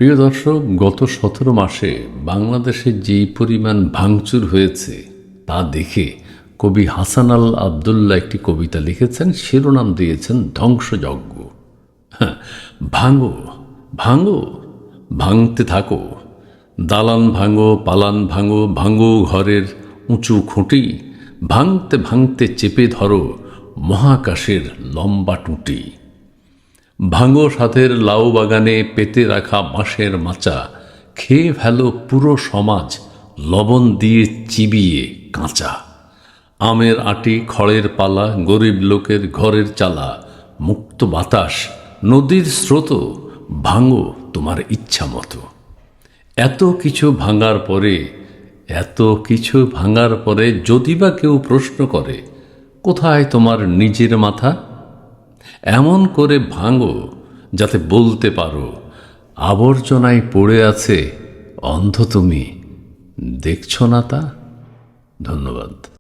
প্রিয় দর্শক, গত 17 মাসে বাংলাদেশে যেই পরিমাণ ভাঙচুর হয়েছে তা দেখে কবি হাসান আল আবদুল্লাহ একটি কবিতা লিখেছেন, শিরোনাম দিয়েছেন ধ্বংসযজ্ঞ। হ্যাঁ, ভাঙো ভাঙো, ভাঙতে থাকো, দালান ভাঙো, পালান ভাঙো, ভাঙো ঘরের উঁচু খুঁটি, ভাঙতে ভাঙতে চেপে ধরো মহাকাশের লম্বা টুঁটি। ভাঙো সাথের লাউ বাগানে পেতে রাখা বাঁশের মাচা, খেয়ে ফেলো পুরো সমাজ লবণ দিয়ে চিবিয়ে কাঁচা। আমের আটি, খড়ের পালা, গরিব লোকের ঘরের চালা, মুক্ত বাতাস, নদীর স্রোত, ভাঙো তোমার ইচ্ছা মতো। এত কিছু ভাঙার পরে যদি বা কেউ প্রশ্ন করে, কোথায় তোমার নিজের মাথা? এমন করে ভাঙো যাতে বলতে পারো, আবর্জনায় পড়ে আছে অন্ধ তুমি, দেখছ না তা? ধন্যবাদ।